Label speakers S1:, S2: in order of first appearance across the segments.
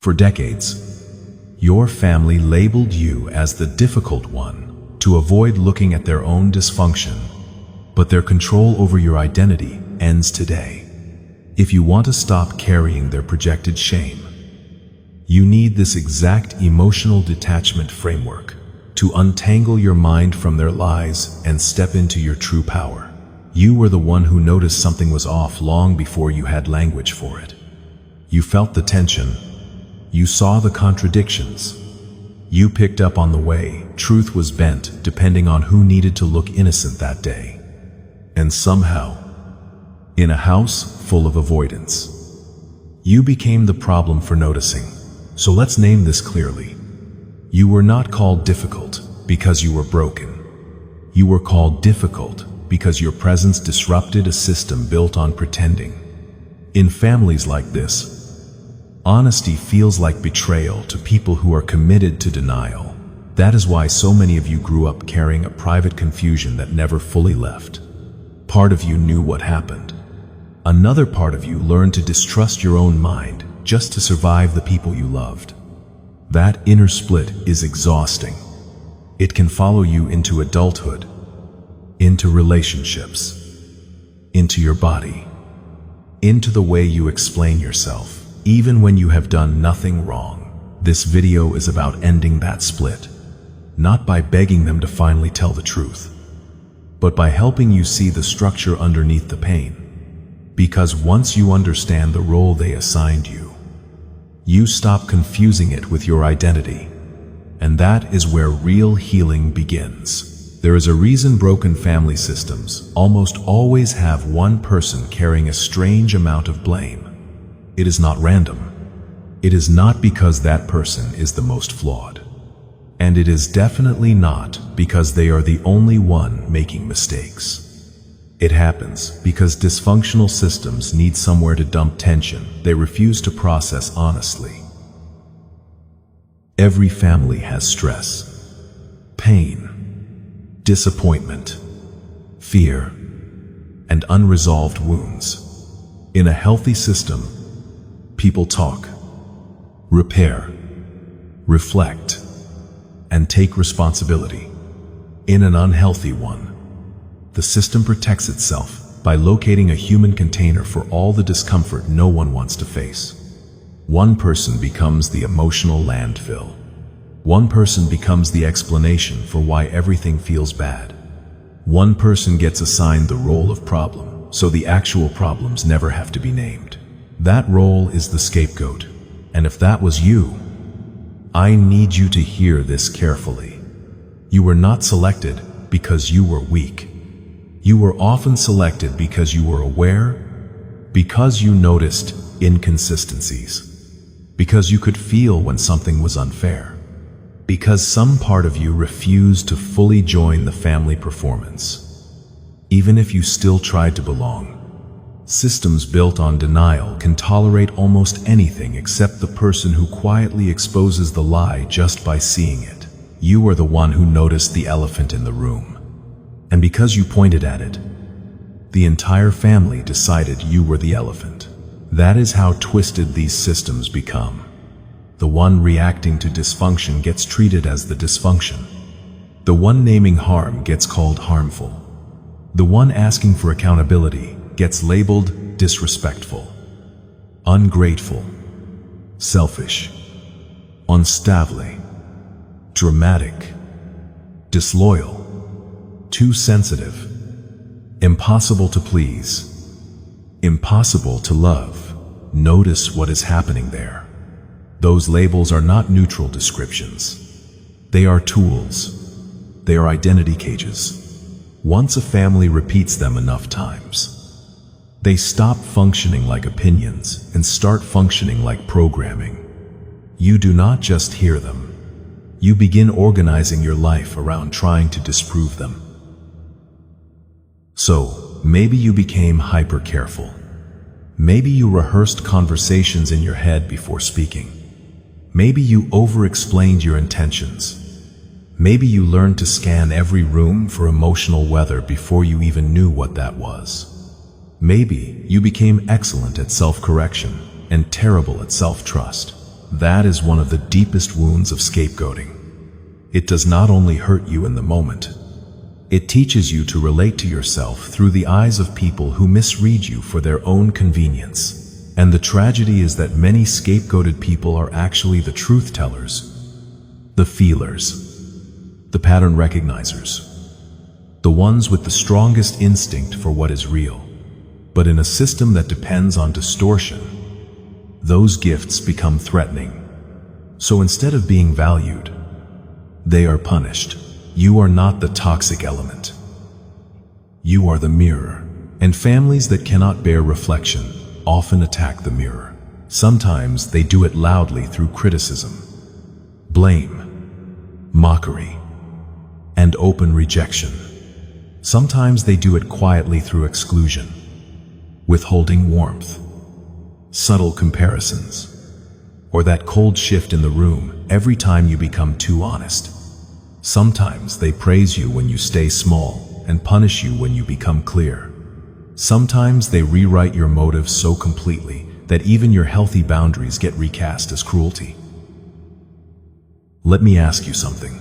S1: For decades, your family labeled you as the difficult one to avoid looking at their own dysfunction, but their control over your identity ends today. If you want to stop carrying their projected shame, you need this exact emotional detachment framework to untangle your mind from their lies and step into your true power. You were the one who noticed something was off long before you had language for it. You felt the tension. You saw the contradictions. You picked up on the way truth was bent depending on who needed to look innocent that day. And somehow, in a house full of avoidance, you became the problem for noticing. So let's name this clearly. You were not called difficult because you were broken. You were called difficult because your presence disrupted a system built on pretending. In families like this, honesty feels like betrayal to people who are committed to denial. That is why so many of you grew up carrying a private confusion that never fully left. Part of you knew what happened. Another part of you learned to distrust your own mind just to survive the people you loved. That inner split is exhausting. It can follow you into adulthood, into relationships, into your body, into the way you explain yourself, even when you have done nothing wrong. This video is about ending that split, not by begging them to finally tell the truth, but by helping you see the structure underneath the pain. Because once you understand the role they assigned you, you stop confusing it with your identity. And that is where real healing begins. There is a reason broken family systems almost always have one person carrying a strange amount of blame. It is not random. It is not because that person is the most flawed. And it is definitely not because they are the only one making mistakes. It happens because dysfunctional systems need somewhere to dump tension they refuse to process honestly. Every family has stress, pain, disappointment, fear, and unresolved wounds. In a healthy system, people talk, repair, reflect, and take responsibility. In an unhealthy one, the system protects itself by locating a human container for all the discomfort no one wants to face. One person becomes the emotional landfill. One person becomes the explanation for why everything feels bad. One person gets assigned the role of problem, so the actual problems never have to be named. That role is the scapegoat. And if that was you, I need you to hear this carefully. You were not selected because you were weak. You were often selected because you were aware, because you noticed inconsistencies, because you could feel when something was unfair, because some part of you refused to fully join the family performance. Even if you still tried to belong, systems built on denial can tolerate almost anything except the person who quietly exposes the lie just by seeing it. You are the one who noticed the elephant in the room. And because you pointed at it, the entire family decided you were the elephant. That is how twisted these systems become. The one reacting to dysfunction gets treated as the dysfunction. The one naming harm gets called harmful. The one asking for accountability gets labeled disrespectful, ungrateful, selfish, unstable, dramatic, disloyal, too sensitive, impossible to please, impossible to love. Notice what is happening there. Those labels are not neutral descriptions. They are tools. They are identity cages. Once a family repeats them enough times, they stop functioning like opinions and start functioning like programming. You do not just hear them. You begin organizing your life around trying to disprove them. So, maybe you became hyper careful. Maybe you rehearsed conversations in your head before speaking. Maybe you over-explained your intentions. Maybe you learned to scan every room for emotional weather before you even knew what that was. Maybe you became excellent at self-correction and terrible at self-trust. That is one of the deepest wounds of scapegoating. It does not only hurt you in the moment, it teaches you to relate to yourself through the eyes of people who misread you for their own convenience. And the tragedy is that many scapegoated people are actually the truth tellers, the feelers, the pattern recognizers, the ones with the strongest instinct for what is real. But in a system that depends on distortion, those gifts become threatening. So instead of being valued, they are punished. You are not the toxic element. You are the mirror. And families that cannot bear reflection often attack the mirror. Sometimes they do it loudly through criticism, blame, mockery, and open rejection. Sometimes they do it quietly through exclusion, withholding warmth, subtle comparisons, or that cold shift in the room every time you become too honest. Sometimes they praise you when you stay small and punish you when you become clear. Sometimes they rewrite your motives so completely that even your healthy boundaries get recast as cruelty. Let me ask you something.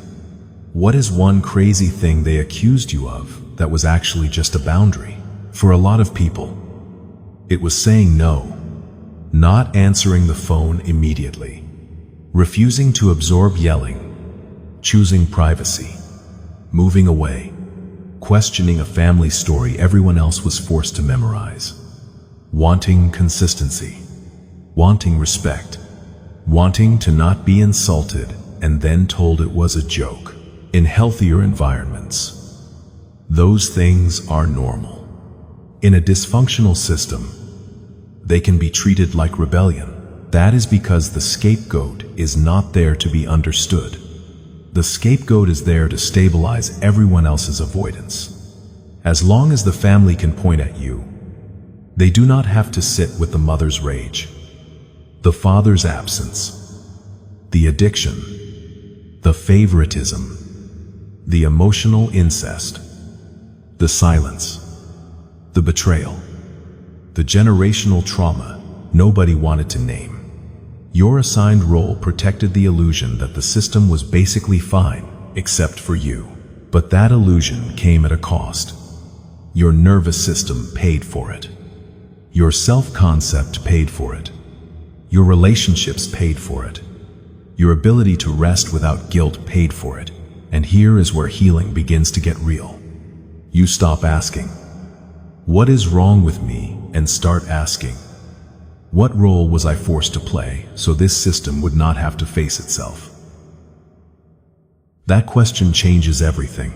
S1: What is one crazy thing they accused you of that was actually just a boundary? For a lot of people, it was saying no, not answering the phone immediately, refusing to absorb yelling, choosing privacy, moving away, questioning a family story everyone else was forced to memorize, wanting consistency, wanting respect, wanting to not be insulted and then told it was a joke. In healthier environments, those things are normal. In a dysfunctional system, they can be treated like rebellion. That is because the scapegoat is not there to be understood. The scapegoat is there to stabilize everyone else's avoidance. As long as the family can point at you, they do not have to sit with the mother's rage, the father's absence, the addiction, the favoritism, the emotional incest, the silence, the betrayal, the generational trauma nobody wanted to name. Your assigned role protected the illusion that the system was basically fine, except for you. But that illusion came at a cost. Your nervous system paid for it. Your self-concept paid for it. Your relationships paid for it. Your ability to rest without guilt paid for it. And here is where healing begins to get real. You stop asking, "What is wrong with me?" and start asking, "What role was I forced to play so this system would not have to face itself?" That question changes everything,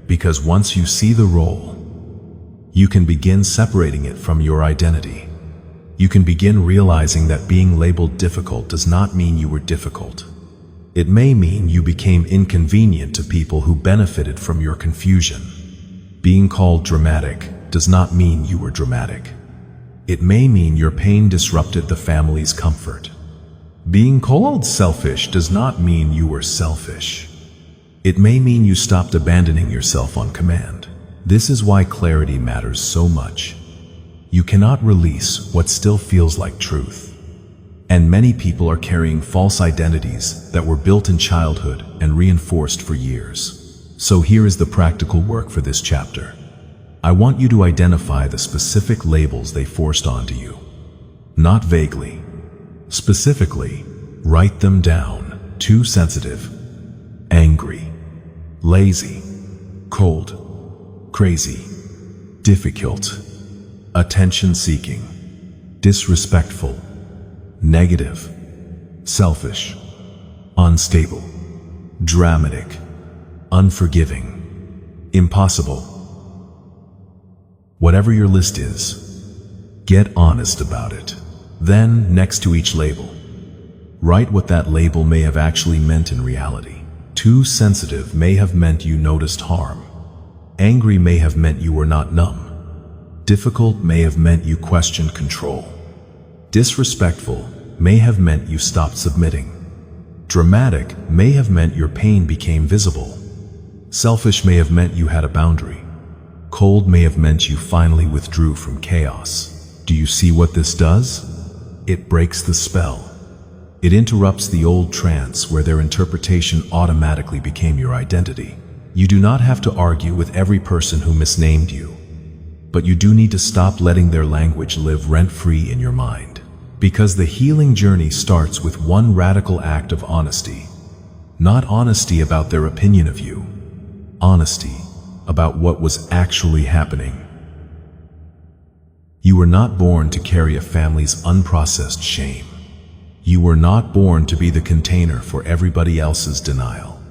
S1: because once you see the role, you can begin separating it from your identity. You can begin realizing that being labeled difficult does not mean you were difficult. It may mean you became inconvenient to people who benefited from your confusion. Being called dramatic does not mean you were dramatic. It may mean your pain disrupted the family's comfort. Being called selfish does not mean you were selfish. It may mean you stopped abandoning yourself on command. This is why clarity matters so much. You cannot release what still feels like truth. And many people are carrying false identities that were built in childhood and reinforced for years. So here is the practical work for this chapter. I want you to identify the specific labels they forced onto you. Not vaguely. Specifically, write them down. Too sensitive, angry, lazy, cold, crazy, difficult, attention-seeking, disrespectful, negative, selfish, unstable, dramatic, unforgiving, impossible. Whatever your list is, get honest about it. Then, next to each label, write what that label may have actually meant in reality. Too sensitive may have meant you noticed harm. Angry may have meant you were not numb. Difficult may have meant you questioned control. Disrespectful may have meant you stopped submitting. Dramatic may have meant your pain became visible. Selfish may have meant you had a boundary. Cold may have meant you finally withdrew from chaos. Do you see what this does? It breaks the spell. It interrupts the old trance where their interpretation automatically became your identity. You do not have to argue with every person who misnamed you, but you do need to stop letting their language live rent-free in your mind. Because the healing journey starts with one radical act of honesty. Not honesty about their opinion of you, honesty about what was actually happening. You were not born to carry a family's unprocessed shame. You were not born to be the container for everybody else's denial.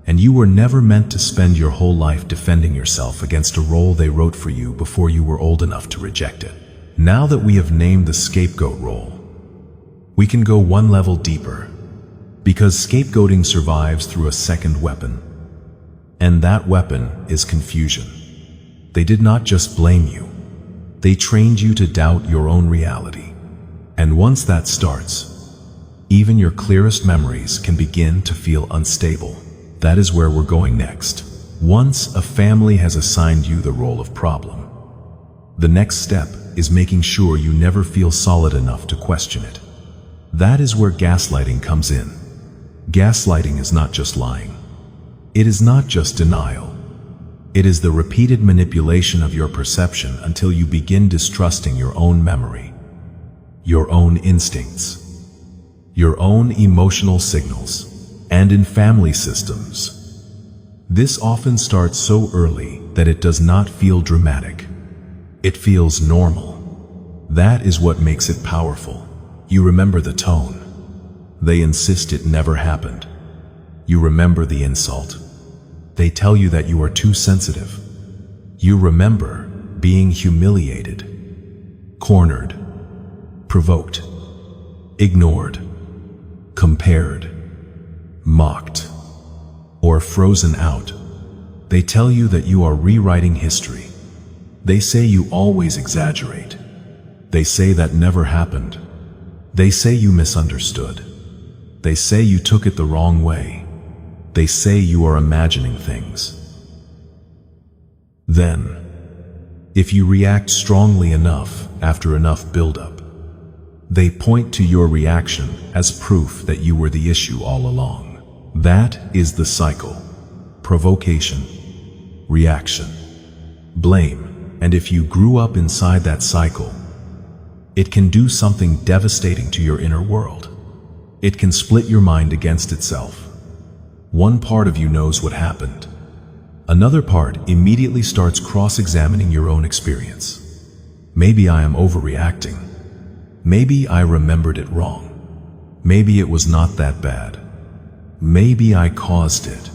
S1: And you were never meant to spend your whole life defending yourself against a role they wrote for you before you were old enough to reject it. Now that we have named the scapegoat role, we can go one level deeper, because scapegoating survives through a second weapon. And that weapon is confusion. They did not just blame you. They trained you to doubt your own reality. And once that starts, even your clearest memories can begin to feel unstable. That is where we're going next. Once a family has assigned you the role of problem, the next step is making sure you never feel solid enough to question it. That is where gaslighting comes in. Gaslighting is not just lying. It is not just denial. It is the repeated manipulation of your perception until you begin distrusting your own memory, your own instincts, your own emotional signals. And in family systems, this often starts so early that it does not feel dramatic. It feels normal. That is what makes it powerful. You remember the tone. They insist it never happened. You remember the insult. They tell you that you are too sensitive. You remember being humiliated, cornered, provoked, ignored, compared, mocked, or frozen out. They tell you that you are rewriting history. They say you always exaggerate. They say that never happened. They say you misunderstood. They say you took it the wrong way. They say you are imagining things. Then, if you react strongly enough after enough buildup, they point to your reaction as proof that you were the issue all along. That is the cycle. Provocation, reaction, blame. And if you grew up inside that cycle, it can do something devastating to your inner world. It can split your mind against itself. One part of you knows what happened. Another part immediately starts cross-examining your own experience. Maybe I am overreacting. Maybe I remembered it wrong. Maybe it was not that bad. Maybe I caused it.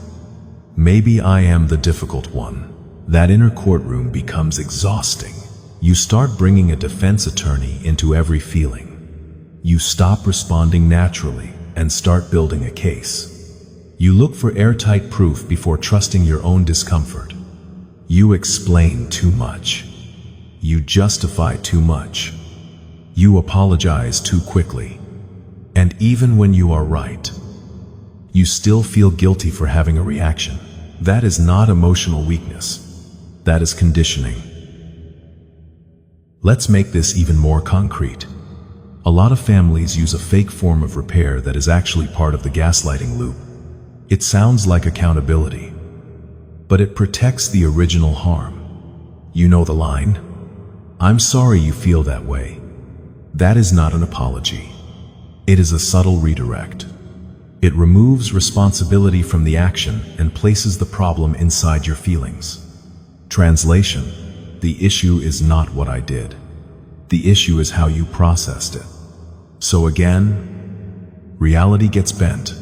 S1: Maybe I am the difficult one. That inner courtroom becomes exhausting. You start bringing a defense attorney into every feeling. You stop responding naturally and start building a case. You look for airtight proof before trusting your own discomfort. You explain too much. You justify too much. You apologize too quickly. And even when you are right, you still feel guilty for having a reaction. That is not emotional weakness. That is conditioning. Let's make this even more concrete. A lot of families use a fake form of repair that is actually part of the gaslighting loop. It sounds like accountability, but it protects the original harm. You know the line? "I'm sorry you feel that way." That is not an apology. It is a subtle redirect. It removes responsibility from the action and places the problem inside your feelings. Translation: the issue is not what I did. The issue is how you processed it. So again, reality gets bent.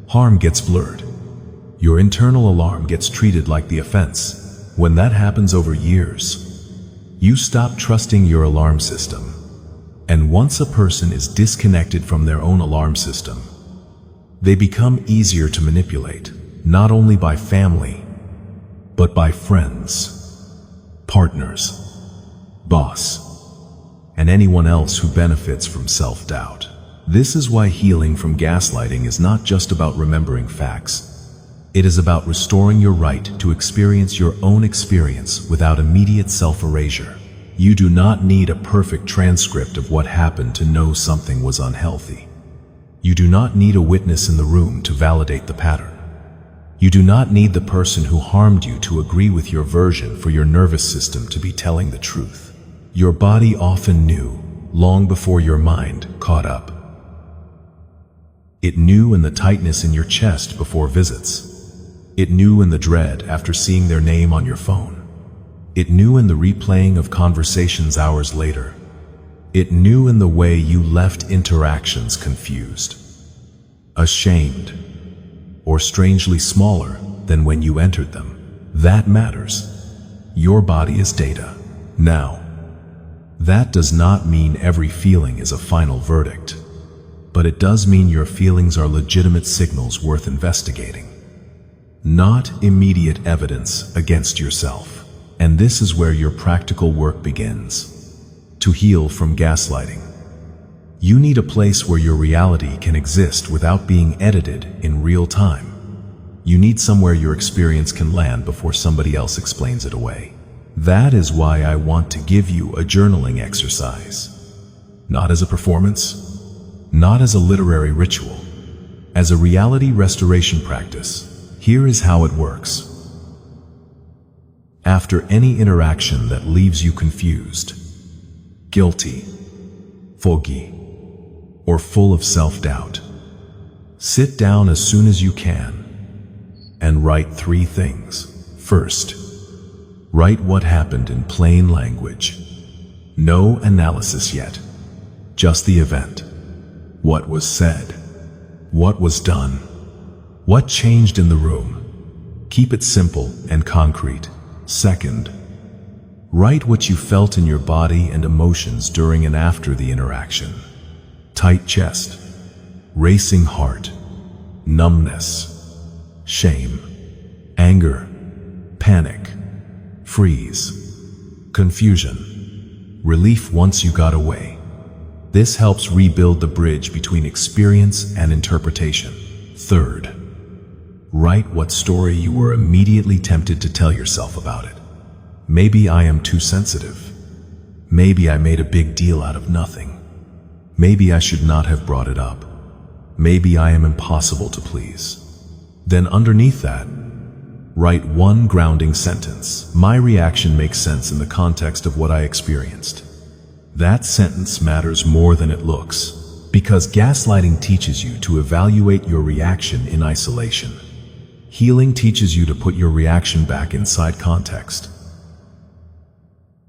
S1: Harm gets blurred. Your internal alarm gets treated like the offense. When that happens over years, you stop trusting your alarm system. And once a person is disconnected from their own alarm system, they become easier to manipulate, not only by family, but by friends, partners, boss, and anyone else who benefits from self-doubt. This is why healing from gaslighting is not just about remembering facts. It is about restoring your right to experience your own experience without immediate self-erasure. You do not need a perfect transcript of what happened to know something was unhealthy. You do not need a witness in the room to validate the pattern. You do not need the person who harmed you to agree with your version for your nervous system to be telling the truth. Your body often knew, long before your mind caught up. It knew in the tightness in your chest before visits. It knew in the dread after seeing their name on your phone. It knew in the replaying of conversations hours later. It knew in the way you left interactions confused, ashamed, or strangely smaller than when you entered them. That matters. Your body is data. Now, that does not mean every feeling is a final verdict, but it does mean your feelings are legitimate signals worth investigating, not immediate evidence against yourself. And this is where your practical work begins. To heal from gaslighting, you need a place where your reality can exist without being edited in real time. You need somewhere your experience can land before somebody else explains it away. That is why I want to give you a journaling exercise. Not as a performance, not as a literary ritual, as a reality restoration practice. Here is how it works. After any interaction that leaves you confused, guilty, foggy, or full of self-doubt, sit down as soon as you can and write 3 things. First, write what happened in plain language. No analysis yet, just the event. What was said, what was done, what changed in the room. Keep it simple and concrete. Second, write what you felt in your body and emotions during and after the interaction. Tight chest, racing heart, numbness, shame, anger, panic, freeze, confusion, relief once you got away. This helps rebuild the bridge between experience and interpretation. Third, write what story you were immediately tempted to tell yourself about it. Maybe I am too sensitive. Maybe I made a big deal out of nothing. Maybe I should not have brought it up. Maybe I am impossible to please. Then underneath that, write one grounding sentence. My reaction makes sense in the context of what I experienced. That sentence matters more than it looks, because gaslighting teaches you to evaluate your reaction in isolation. Healing teaches you to put your reaction back inside context.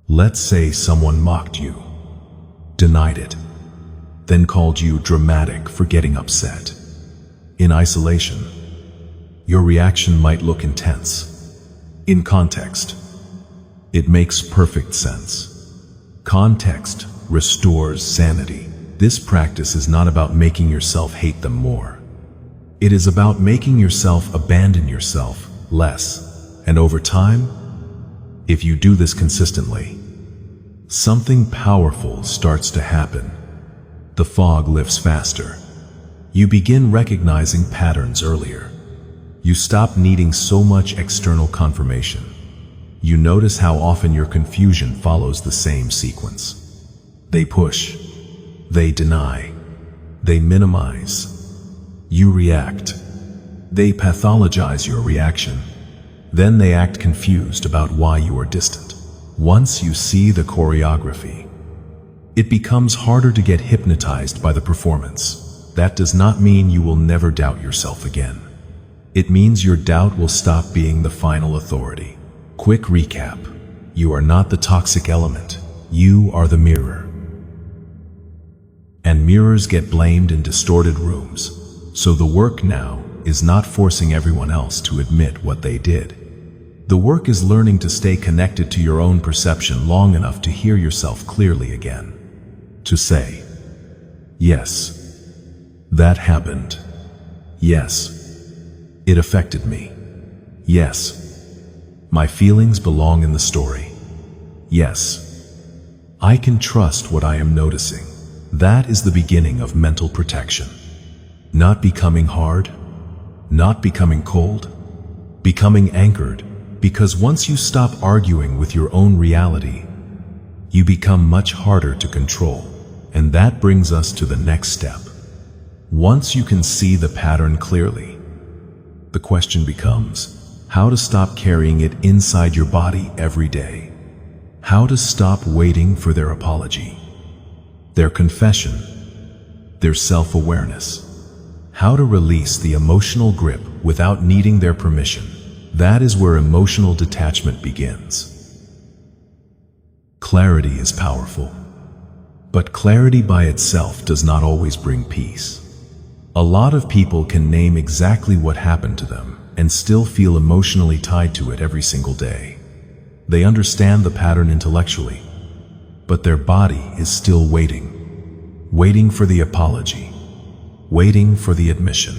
S1: Let's say someone mocked you, denied it, then called you dramatic for getting upset. In isolation, your reaction might look intense. In context, it makes perfect sense. Context restores sanity. This practice is not about making yourself hate them more. It is about making yourself abandon yourself less. And over time, if you do this consistently, something powerful starts to happen. The fog lifts faster. You begin recognizing patterns earlier. You stop needing so much external confirmation. You notice how often your confusion follows the same sequence. They push. They deny. They minimize. You react. They pathologize your reaction. Then they act confused about why you are distant. Once you see the choreography, it becomes harder to get hypnotized by the performance. That does not mean you will never doubt yourself again. It means your doubt will stop being the final authority. Quick recap. You are not the toxic element. You are the mirror. And mirrors get blamed in distorted rooms. So the work now is not forcing everyone else to admit what they did. The work is learning to stay connected to your own perception long enough to hear yourself clearly again. To say, yes, that happened. Yes, it affected me. Yes, my feelings belong in the story. Yes, I can trust what I am noticing. That is the beginning of mental protection. Not becoming hard, not becoming cold, becoming anchored, because once you stop arguing with your own reality, you become much harder to control. And that brings us to the next step. Once you can see the pattern clearly, the question becomes how to stop carrying it inside your body every day. How to stop waiting for their apology, their confession, their self-awareness. How to release the emotional grip without needing their permission. That is where emotional detachment begins. Clarity is powerful, but clarity by itself does not always bring peace. A lot of people can name exactly what happened to them and still feel emotionally tied to it every single day. They understand the pattern intellectually, but their body is still waiting for the apology, waiting for the admission,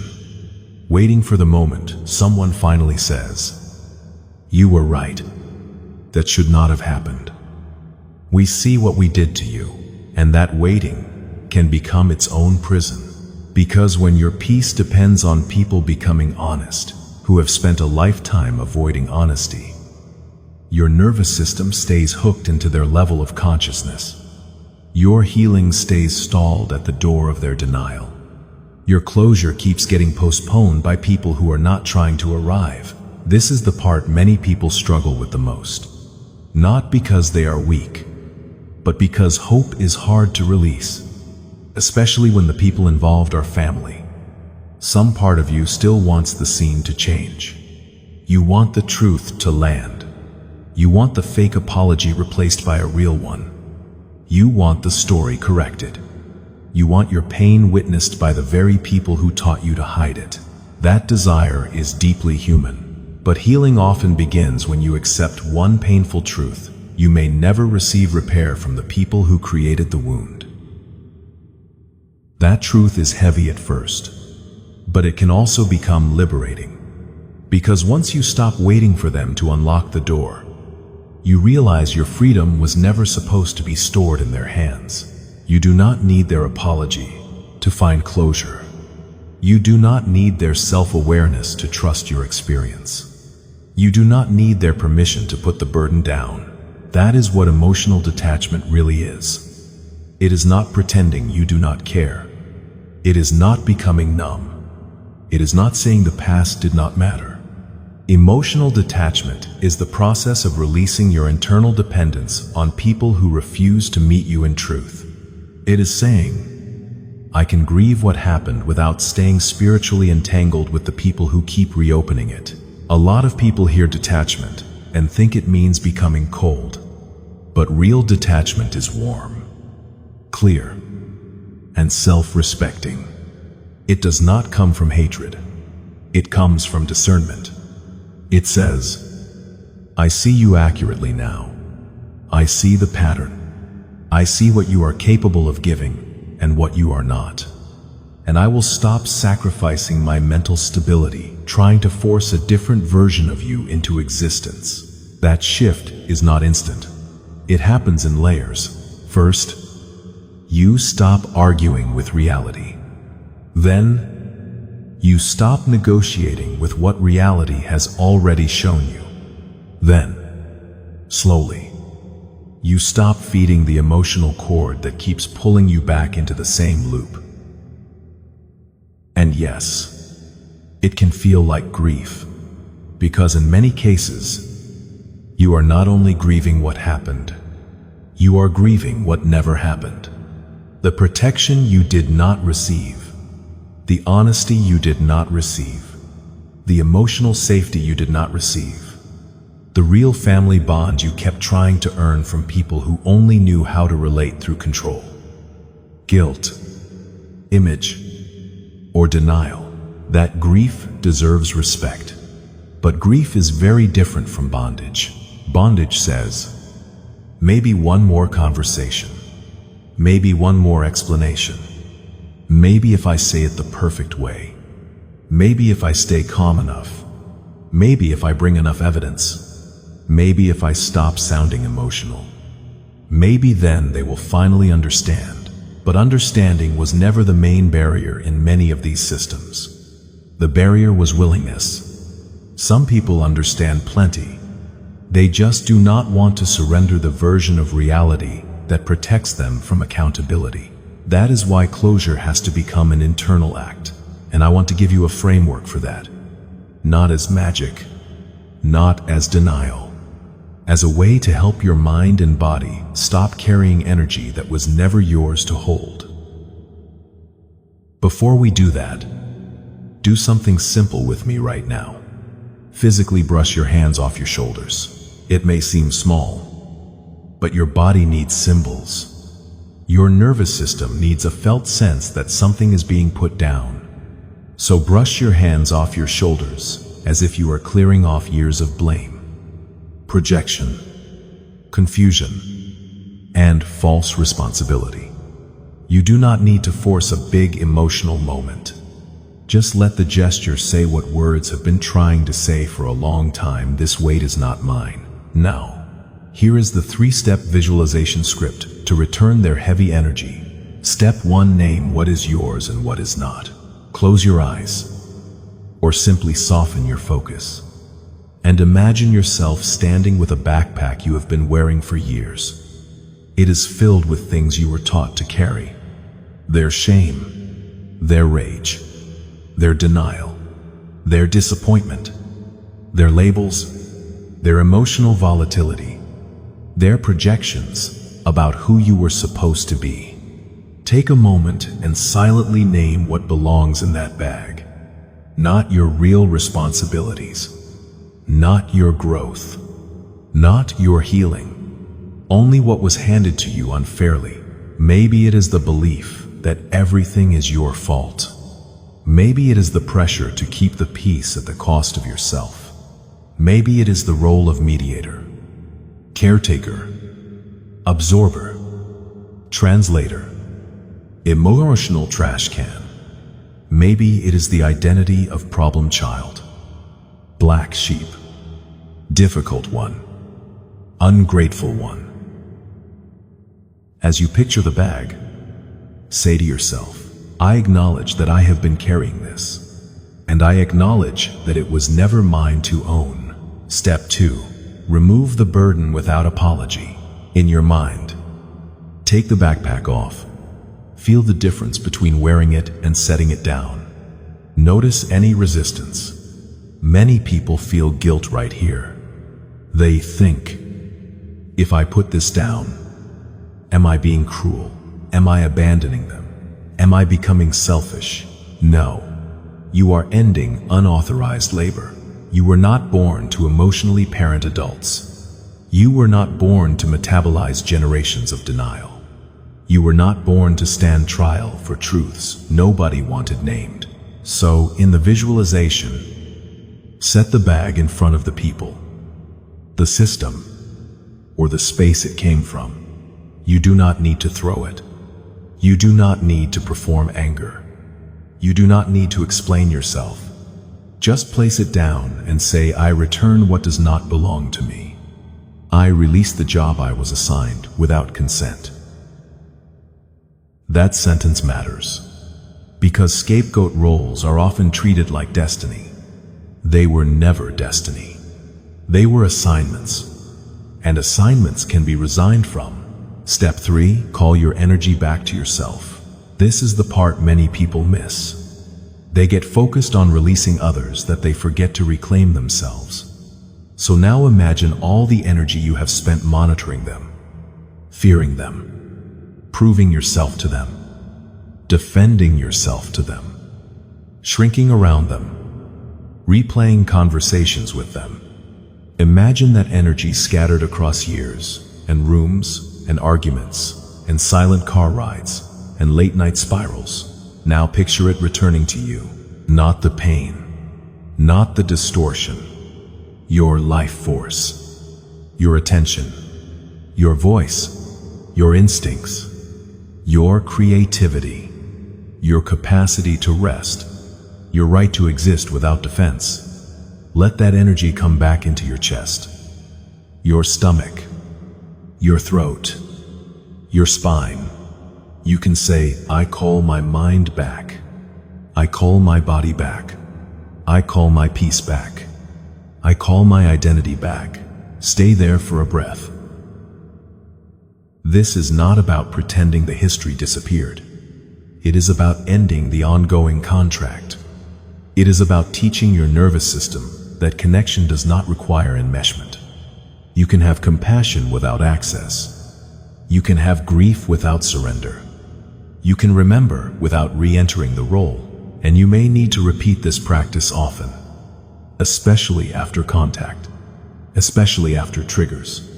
S1: waiting for the moment someone finally says, "You were right. That should not have happened. We see what we did to you," and that waiting can become its own prison. Because when your peace depends on people becoming honest, who have spent a lifetime avoiding honesty, your nervous system stays hooked into their level of consciousness. Your healing stays stalled at the door of their denial. Your closure keeps getting postponed by people who are not trying to arrive. This is the part many people struggle with the most. Not because they are weak, but because hope is hard to release, especially when the people involved are family. Some part of you still wants the scene to change. You want the truth to land. You want the fake apology replaced by a real one. You want the story corrected. You want your pain witnessed by the very people who taught you to hide it. That desire is deeply human. But healing often begins when you accept one painful truth: you may never receive repair from the people who created the wound. That truth is heavy at first, but it can also become liberating. Because once you stop waiting for them to unlock the door, you realize your freedom was never supposed to be stored in their hands. You do not need their apology to find closure. You do not need their self-awareness to trust your experience. You do not need their permission to put the burden down. That is what emotional detachment really is. It is not pretending you do not care. It is not becoming numb. It is not saying the past did not matter. Emotional detachment is the process of releasing your internal dependence on people who refuse to meet you in truth. It is saying, I can grieve what happened without staying spiritually entangled with the people who keep reopening it. A lot of people hear detachment and think it means becoming cold. But real detachment is warm, clear, and self-respecting. It does not come from hatred. It comes from discernment. It says, I see you accurately now. I see the pattern. I see what you are capable of giving and what you are not. And I will stop sacrificing my mental stability, trying to force a different version of you into existence. That shift is not instant. It happens in layers. First, you stop arguing with reality. Then, you stop negotiating with what reality has already shown you. Then, slowly, you stop feeding the emotional cord that keeps pulling you back into the same loop. And yes, it can feel like grief, because in many cases, you are not only grieving what happened, you are grieving what never happened. The protection you did not receive, the honesty you did not receive, the emotional safety you did not receive, the real family bond you kept trying to earn from people who only knew how to relate through control, guilt, image, or denial. That grief deserves respect. But grief is very different from bondage. Bondage says, maybe one more conversation, maybe one more explanation, maybe if I say it the perfect way, maybe if I stay calm enough, maybe if I bring enough evidence, maybe if I stop sounding emotional, maybe then they will finally understand. But understanding was never the main barrier in many of these systems. The barrier was willingness. Some people understand plenty. They just do not want to surrender the version of reality that protects them from accountability. That is why closure has to become an internal act, and I want to give you a framework for that. Not as magic, not as denial, as a way to help your mind and body stop carrying energy that was never yours to hold. Before we do that, do something simple with me right now. Physically brush your hands off your shoulders. It may seem small, but your body needs symbols. Your nervous system needs a felt sense that something is being put down. So brush your hands off your shoulders as if you are clearing off years of blame, projection, confusion, and false responsibility. You do not need to force a big emotional moment. Just let the gesture say what words have been trying to say for a long time. This weight is not mine. Now, here is the 3-step visualization script to return their heavy energy. Step 1. Name what is yours and what is not. Close your eyes, or simply soften your focus, and imagine yourself standing with a backpack you have been wearing for years. It is filled with things you were taught to carry. Their shame, their rage, their denial, their disappointment, their labels, their emotional volatility, their projections about who you were supposed to be. Take a moment and silently name what belongs in that bag. Not your real responsibilities, not your growth, not your healing, only what was handed to you unfairly. Maybe it is the belief that everything is your fault. Maybe it is the pressure to keep the peace at the cost of yourself. Maybe it is the role of mediator, caretaker, absorber, translator, emotional trash can. Maybe it is the identity of problem child, black sheep, difficult one, ungrateful one. As you picture the bag, say to yourself, I acknowledge that I have been carrying this, and I acknowledge that it was never mine to own. Step 2. Remove the burden without apology. In your mind, take the backpack off. Feel the difference between wearing it and setting it down. Notice any resistance. Many people feel guilt right here. They think, if I put this down, am I being cruel? Am I abandoning them? Am I becoming selfish? No. You are ending unauthorized labor. You were not born to emotionally parent adults. You were not born to metabolize generations of denial. You were not born to stand trial for truths nobody wanted named. So, in the visualization, set the bag in front of the people, the system, or the space it came from. You do not need to throw it. You do not need to perform anger. You do not need to explain yourself. Just place it down and say, I return what does not belong to me. I release the job I was assigned without consent. That sentence matters, because scapegoat roles are often treated like destiny. They were never destiny. They were assignments, and assignments can be resigned from. Step 3. Call your energy back to yourself. This is the part many people miss. They get focused on releasing others that they forget to reclaim themselves. So now imagine all the energy you have spent monitoring them, fearing them, proving yourself to them, defending yourself to them, shrinking around them, replaying conversations with them. Imagine that energy scattered across years, and rooms, and arguments, and silent car rides, and late-night spirals. Now picture it returning to you. Not the pain, not the distortion. Your life force, your attention, your voice, your instincts, your creativity, your capacity to rest, your right to exist without defense. Let that energy come back into your chest, your stomach, your throat, your spine. You can say, I call my mind back. I call my body back. I call my peace back. I call my identity back. Stay there for a breath. This is not about pretending the history disappeared. It is about ending the ongoing contract. It is about teaching your nervous system that connection does not require enmeshment. You can have compassion without access. You can have grief without surrender. You can remember without re-entering the role, and you may need to repeat this practice often, especially after contact, especially after triggers,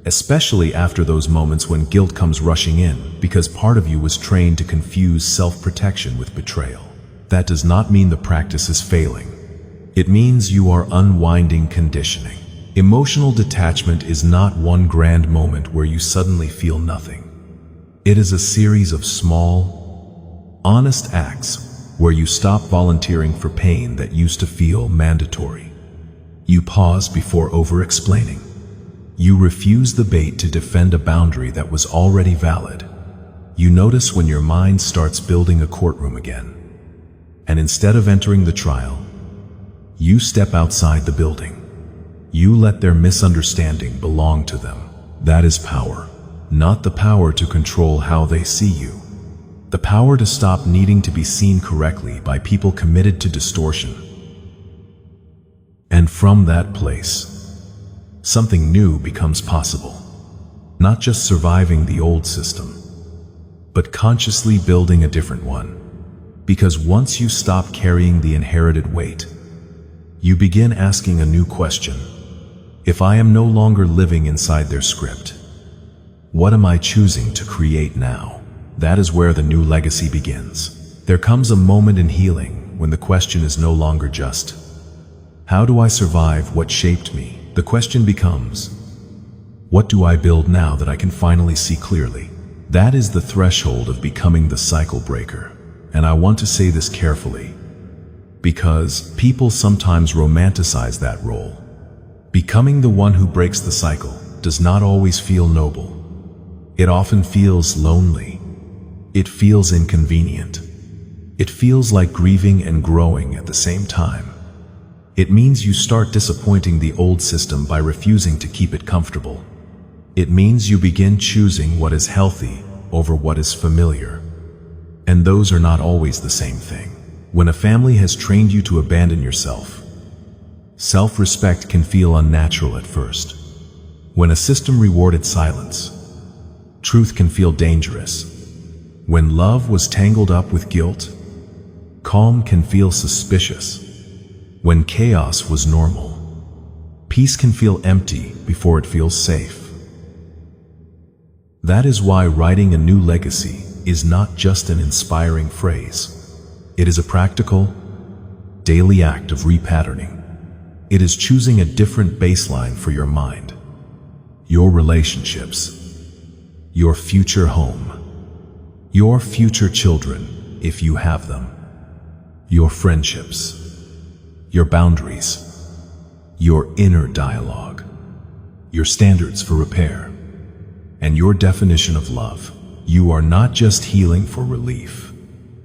S1: especially after those moments when guilt comes rushing in because part of you was trained to confuse self-protection with betrayal. That does not mean the practice is failing. It means you are unwinding conditioning. Emotional detachment is not one grand moment where you suddenly feel nothing. It is a series of small, honest acts where you stop volunteering for pain that used to feel mandatory. You pause before over-explaining. You refuse the bait to defend a boundary that was already valid. You notice when your mind starts building a courtroom again. And instead of entering the trial, you step outside the building. You let their misunderstanding belong to them. That is power. Not the power to control how they see you. The power to stop needing to be seen correctly by people committed to distortion. And from that place, something new becomes possible. Not just surviving the old system, but consciously building a different one. Because once you stop carrying the inherited weight, you begin asking a new question. If I am no longer living inside their script, what am I choosing to create now? That is where the new legacy begins. There comes a moment in healing when the question is no longer just, how do I survive what shaped me? The question becomes, what do I build now that I can finally see clearly? That is the threshold of becoming the cycle breaker. And I want to say this carefully, because people sometimes romanticize that role. Becoming the one who breaks the cycle does not always feel noble. It often feels lonely. It feels inconvenient. It feels like grieving and growing at the same time. It means you start disappointing the old system by refusing to keep it comfortable. It means you begin choosing what is healthy over what is familiar. And those are not always the same thing. When a family has trained you to abandon yourself, self-respect can feel unnatural at first. When a system rewarded silence, truth can feel dangerous. When love was tangled up with guilt, calm can feel suspicious. When chaos was normal, peace can feel empty before it feels safe. That is why writing a new legacy is not just an inspiring phrase. It is a practical, daily act of repatterning. It is choosing a different baseline for your mind, your relationships, your future home, your future children, if you have them, your friendships, your boundaries, your inner dialogue, your standards for repair, and your definition of love. You are not just healing for relief.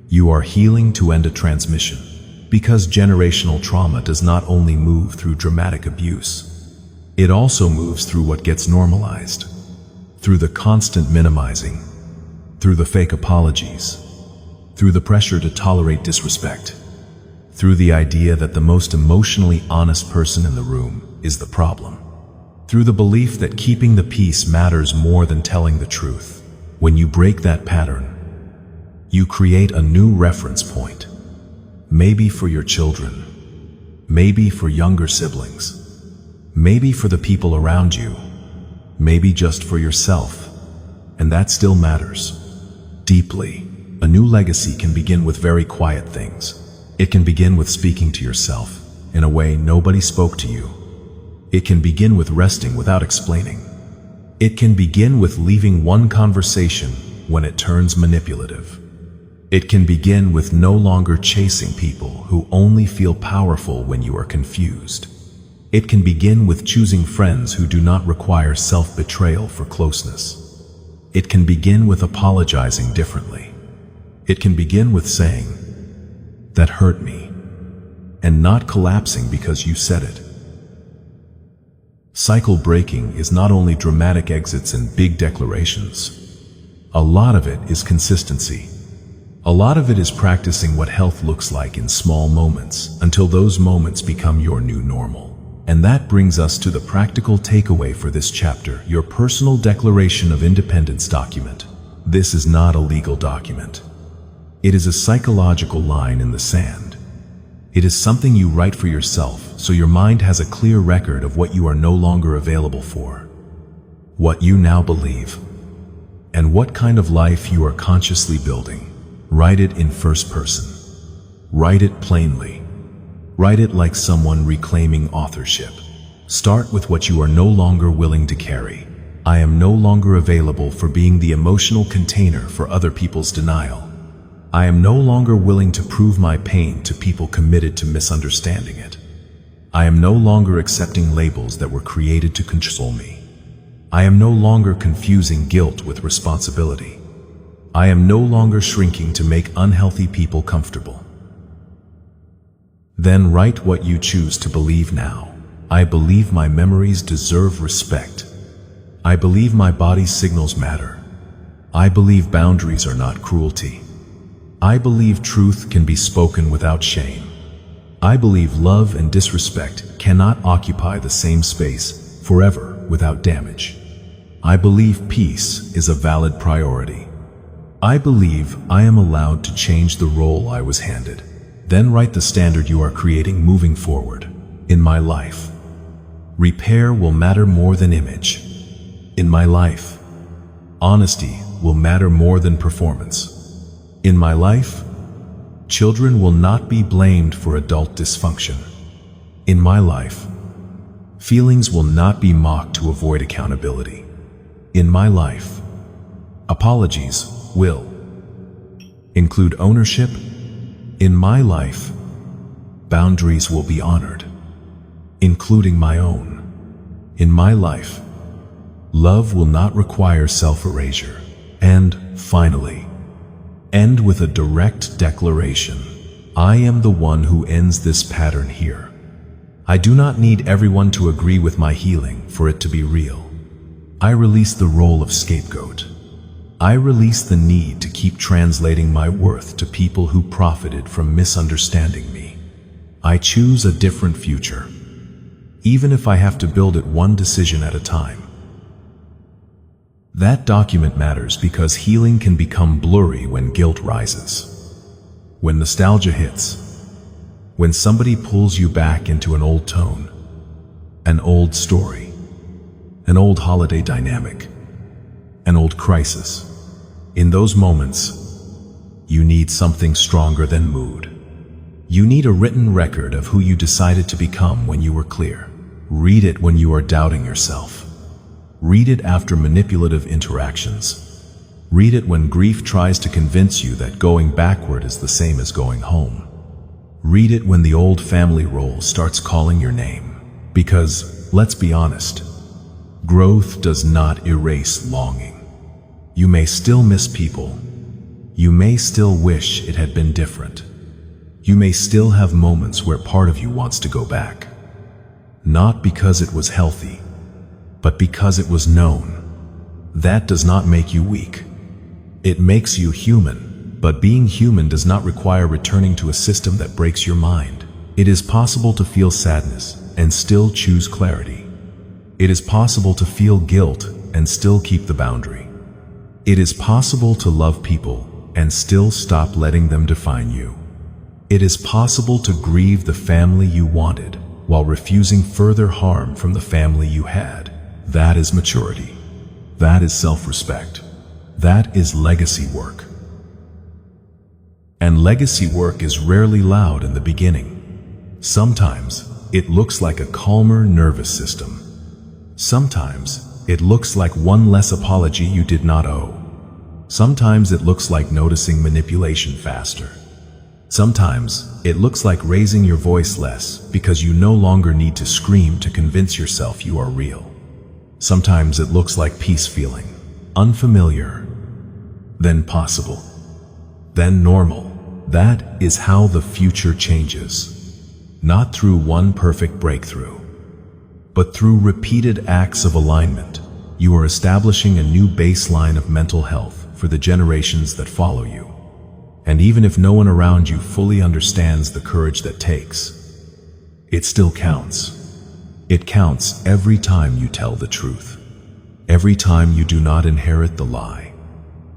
S1: You are healing to end a transmission, because generational trauma does not only move through dramatic abuse, it also moves through what gets normalized, through the constant minimizing, through the fake apologies, through the pressure to tolerate disrespect, through the idea that the most emotionally honest person in the room is the problem, through the belief that keeping the peace matters more than telling the truth. When you break that pattern, you create a new reference point, maybe for your children, maybe for younger siblings, maybe for the people around you, maybe just for yourself, and that still matters deeply. A new legacy can begin with very quiet things. It can begin with speaking to yourself in a way nobody spoke to you. It can begin with resting without explaining. It can begin with leaving one conversation when it turns manipulative. It can begin with no longer chasing people who only feel powerful when you are confused. It can begin with choosing friends who do not require self-betrayal for closeness. It can begin with apologizing differently. It can begin with saying, "That hurt me," and not collapsing because you said it. Cycle breaking is not only dramatic exits and big declarations. A lot of it is consistency. A lot of it is practicing what health looks like in small moments until those moments become your new normal. And that brings us to the practical takeaway for this chapter, your personal Declaration of Independence document. This is not a legal document. It is a psychological line in the sand. It is something you write for yourself, so your mind has a clear record of what you are no longer available for, what you now believe, and what kind of life you are consciously building. Write it in first person. Write it plainly. Write it like someone reclaiming authorship. Start with what you are no longer willing to carry. I am no longer available for being the emotional container for other people's denial. I am no longer willing to prove my pain to people committed to misunderstanding it. I am no longer accepting labels that were created to control me. I am no longer confusing guilt with responsibility. I am no longer shrinking to make unhealthy people comfortable. Then write what you choose to believe now. I believe my memories deserve respect. I believe my body's signals matter. I believe boundaries are not cruelty. I believe truth can be spoken without shame. I believe love and disrespect cannot occupy the same space forever without damage. I believe peace is a valid priority. I believe I am allowed to change the role I was handed. Then write the standard you are creating moving forward. In my life, repair will matter more than image. In my life, honesty will matter more than performance. In my life, children will not be blamed for adult dysfunction. In my life, feelings will not be mocked to avoid accountability. In my life, apologies will include ownership. In my life, boundaries will be honored, including my own. In my life, love will not require self-erasure. And finally, end with a direct declaration. I am the one who ends this pattern here. I do not need everyone to agree with my healing for it to be real. I release the role of scapegoat. I release the need to keep translating my worth to people who profited from misunderstanding me. I choose a different future, even if I have to build it one decision at a time. That document matters because healing can become blurry when guilt rises, when nostalgia hits, when somebody pulls you back into an old tone, an old story, an old holiday dynamic, an old crisis. In those moments, you need something stronger than mood. You need a written record of who you decided to become when you were clear. Read it when you are doubting yourself. Read it after manipulative interactions. Read it when grief tries to convince you that going backward is the same as going home. Read it when the old family role starts calling your name. Because, let's be honest, growth does not erase longing. You may still miss people. You may still wish it had been different. You may still have moments where part of you wants to go back. Not because it was healthy, but because it was known. That does not make you weak. It makes you human, but being human does not require returning to a system that breaks your mind. It is possible to feel sadness and still choose clarity. It is possible to feel guilt and still keep the boundary. It is possible to love people and still stop letting them define you. It is possible to grieve the family you wanted while refusing further harm from the family you had. That is maturity. That is self-respect. That is legacy work. And legacy work is rarely loud in the beginning. Sometimes it looks like a calmer nervous system. Sometimes it looks like one less apology you did not owe. Sometimes it looks like noticing manipulation faster. Sometimes it looks like raising your voice less because you no longer need to scream to convince yourself you are real. Sometimes it looks like peace feeling, unfamiliar, then possible, then normal. That is how the future changes. Not through one perfect breakthrough, but through repeated acts of alignment. You are establishing a new baseline of mental health for the generations that follow you. And even if no one around you fully understands the courage that takes, it still counts. It counts every time you tell the truth, every time you do not inherit the lie,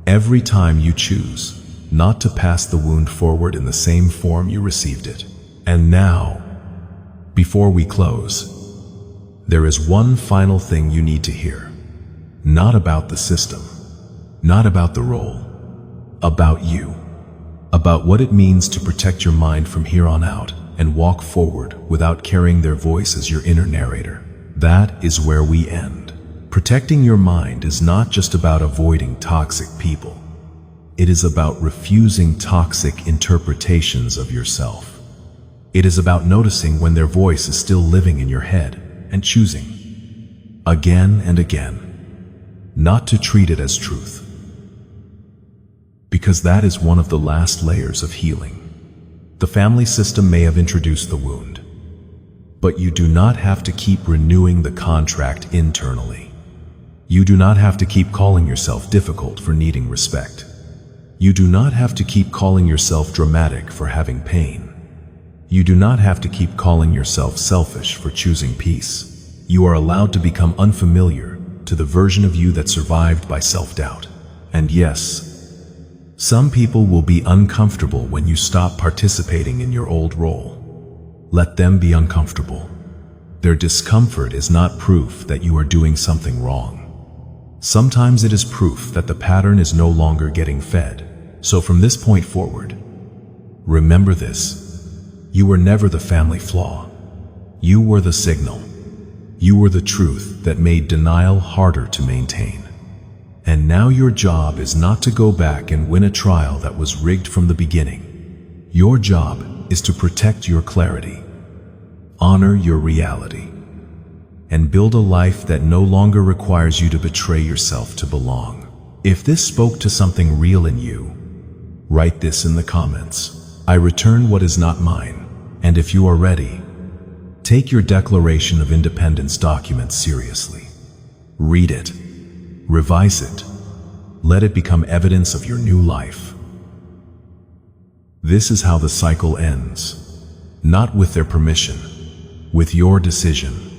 S1: every time you choose not to pass the wound forward in the same form you received it. And now, before we close, there is one final thing you need to hear. Not about the system, not about the role, about you. About what it means to protect your mind from here on out and walk forward without carrying their voice as your inner narrator. That is where we end. Protecting your mind is not just about avoiding toxic people. It is about refusing toxic interpretations of yourself. It is about noticing when their voice is still living in your head and choosing, again and again, not to treat it as truth. Because that is one of the last layers of healing. The family system may have introduced the wound, but you do not have to keep renewing the contract internally. You do not have to keep calling yourself difficult for needing respect. You do not have to keep calling yourself dramatic for having pain. You do not have to keep calling yourself selfish for choosing peace. You are allowed to become unfamiliar to the version of you that survived by self-doubt. And yes, some people will be uncomfortable when you stop participating in your old role. Let them be uncomfortable. Their discomfort is not proof that you are doing something wrong. Sometimes it is proof that the pattern is no longer getting fed. So from this point forward, remember this: you were never the family flaw. You were the signal. You were the truth that made denial harder to maintain. And now your job is not to go back and win a trial that was rigged from the beginning. Your job is to protect your clarity, honor your reality, and build a life that no longer requires you to betray yourself to belong. If this spoke to something real in you, write this in the comments. I return what is not mine. And if you are ready, take your Declaration of Independence document seriously. Read it. Revise it. Let it become evidence of your new life. This is how the cycle ends. Not with their permission, with your decision.